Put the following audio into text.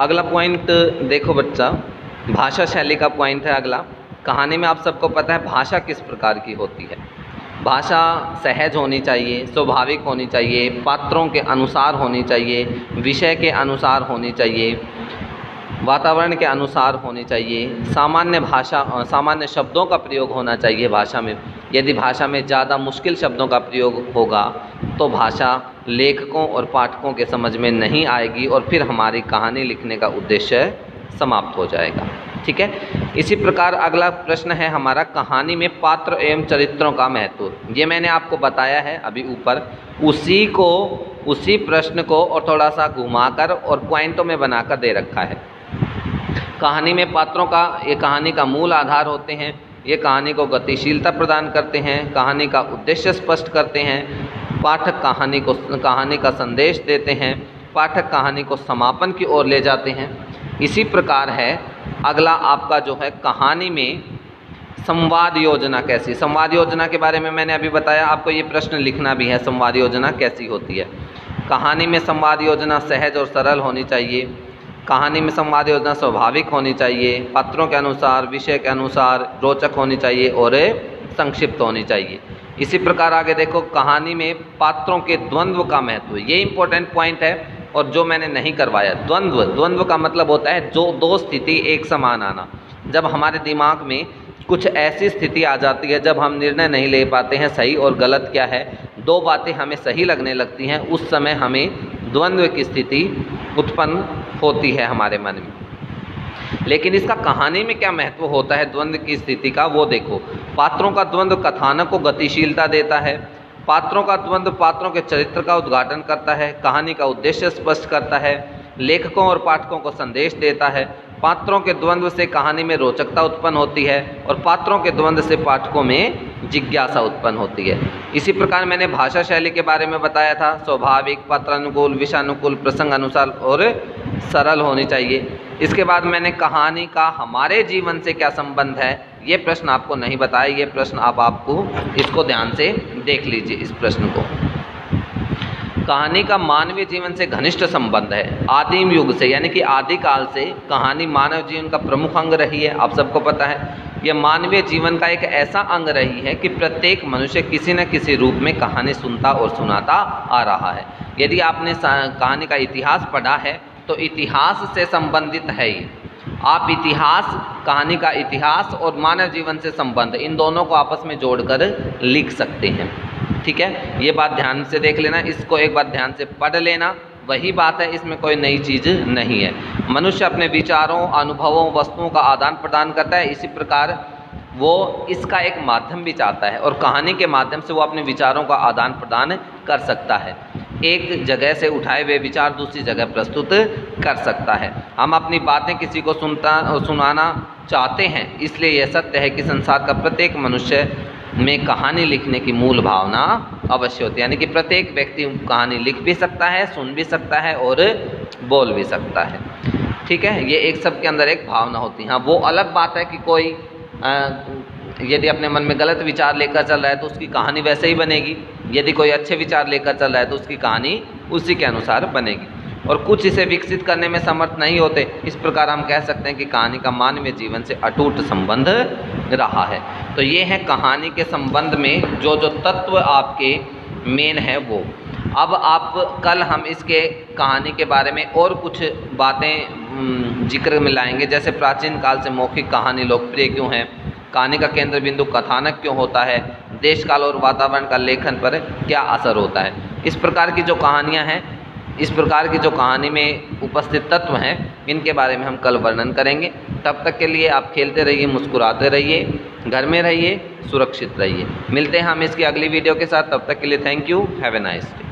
अगला पॉइंट देखो बच्चा, भाषा शैली का पॉइंट है अगला। कहानी में आप सबको पता है भाषा किस प्रकार की होती है। भाषा सहज होनी चाहिए, स्वाभाविक होनी चाहिए, पात्रों के अनुसार होनी चाहिए, विषय के अनुसार होनी चाहिए, वातावरण के अनुसार होनी चाहिए, सामान्य शब्दों का प्रयोग होना चाहिए भाषा में। यदि भाषा में ज़्यादा मुश्किल शब्दों का प्रयोग होगा तो भाषा लेखकों और पाठकों के समझ में नहीं आएगी और फिर हमारी कहानी लिखने का उद्देश्य समाप्त हो जाएगा। ठीक है। इसी प्रकार अगला प्रश्न है हमारा, कहानी में पात्र एवं चरित्रों का महत्व। ये मैंने आपको बताया है अभी ऊपर, उसी प्रश्न को और थोड़ा सा घुमाकर और पॉइंटों में बनाकर दे रखा है। कहानी में पात्रों का, ये कहानी का मूल आधार होते हैं, ये कहानी को गतिशीलता प्रदान करते हैं, कहानी का उद्देश्य स्पष्ट करते हैं, पाठक कहानी का संदेश देते हैं, पाठक कहानी को समापन की ओर ले जाते हैं। इसी प्रकार है अगला आपका जो है, कहानी में संवाद योजना कैसी। संवाद योजना के बारे में मैंने अभी बताया, आपको ये प्रश्न लिखना भी है, संवाद योजना कैसी होती है। कहानी में संवाद योजना सहज और सरल होनी चाहिए। कहानी में संवाद योजना स्वाभाविक होनी चाहिए, पात्रों के अनुसार, विषय के अनुसार, रोचक होनी चाहिए और संक्षिप्त होनी चाहिए। इसी प्रकार आगे देखो, कहानी में पात्रों के द्वंद्व का महत्व, ये इंपॉर्टेंट पॉइंट है और जो मैंने नहीं करवाया। द्वंद्व का मतलब होता है जो दो स्थिति एक समान आना। जब हमारे दिमाग में कुछ ऐसी स्थिति आ जाती है जब हम निर्णय नहीं ले पाते हैं सही और गलत क्या है, दो बातें हमें सही लगने लगती हैं, उस समय हमें द्वंद्व की स्थिति उत्पन्न होती है हमारे मन में। लेकिन इसका कहानी में क्या महत्व होता है द्वंद्व की स्थिति का, वो देखो। पात्रों का द्वंद्व कथानक को गतिशीलता देता है। पात्रों का द्वंद्व पात्रों के चरित्र का उद्घाटन करता है, कहानी का उद्देश्य स्पष्ट करता है, लेखकों और पाठकों को संदेश देता है। पात्रों के द्वंद्व से कहानी में रोचकता उत्पन्न होती है और पात्रों के द्वंद्व से पाठकों में जिज्ञासा उत्पन्न होती है। इसी प्रकार मैंने भाषा शैली के बारे में बताया था, स्वाभाविक, पात्रानुकूल, विषयानुकूल, प्रसंग अनुसार और सरल होनी चाहिए। इसके बाद मैंने कहानी का हमारे जीवन से क्या संबंध है, ये प्रश्न आपको नहीं बताया। ये प्रश्न आपको इसको ध्यान से देख लीजिए। इस प्रश्न को, कहानी का मानवीय जीवन से घनिष्ठ संबंध है। आदिम युग से यानी कि आदिकाल से कहानी मानव जीवन का प्रमुख अंग रही है। आप सबको पता है यह मानवीय जीवन का एक ऐसा अंग रही है कि प्रत्येक मनुष्य किसी न किसी रूप में कहानी सुनता और सुनाता आ रहा है। यदि आपने कहानी का इतिहास पढ़ा है तो इतिहास से संबंधित है ये। आप कहानी का इतिहास और मानव जीवन से संबंध, इन दोनों को आपस में जोड़कर लिख सकते हैं। ठीक है, ये बात ध्यान से देख लेना, इसको एक बार ध्यान से पढ़ लेना, वही बात है, इसमें कोई नई चीज़ नहीं है। मनुष्य अपने विचारों, अनुभवों, वस्तुओं का आदान प्रदान करता है, इसी प्रकार वो इसका एक माध्यम भी चाहता है और कहानी के माध्यम से वो अपने विचारों का आदान प्रदान कर सकता है। एक जगह से उठाए हुए विचार दूसरी जगह प्रस्तुत कर सकता है। हम अपनी बातें किसी को सुनाना चाहते हैं, इसलिए यह सत्य है कि संसार का प्रत्येक मनुष्य में कहानी लिखने की मूल भावना अवश्य होती है। यानी कि प्रत्येक व्यक्ति कहानी लिख भी सकता है, सुन भी सकता है और बोल भी सकता है। ठीक है, ये एक सबके अंदर एक भावना होती है। हाँ, वो अलग बात है कि कोई यदि अपने मन में गलत विचार लेकर चल रहा है तो उसकी कहानी वैसे ही बनेगी, यदि कोई अच्छे विचार लेकर चल रहा है तो उसकी कहानी उसी के अनुसार बनेगी। और कुछ इसे विकसित करने में समर्थ नहीं होते, इस प्रकार हम कह सकते हैं कि कहानी का मानवीय जीवन से अटूट संबंध रहा है। तो ये है कहानी के संबंध में जो तत्व आपके मेन है वो। अब कल हम इसके कहानी के बारे में और कुछ बातें जिक्र में लाएंगे, जैसे प्राचीन काल से मौखिक कहानी लोकप्रिय क्यों है, कहानी का केंद्र बिंदु कथानक क्यों होता है, देश काल और वातावरण का लेखन पर क्या असर होता है। इस प्रकार की जो कहानियाँ हैं, इस प्रकार की जो कहानी में उपस्थित तत्व हैं, इनके बारे में हम कल वर्णन करेंगे। तब तक के लिए आप खेलते रहिए, मुस्कुराते रहिए, घर में रहिए, सुरक्षित रहिए। मिलते हैं हम इसकी अगली वीडियो के साथ, तब तक के लिए thank you, have a nice day.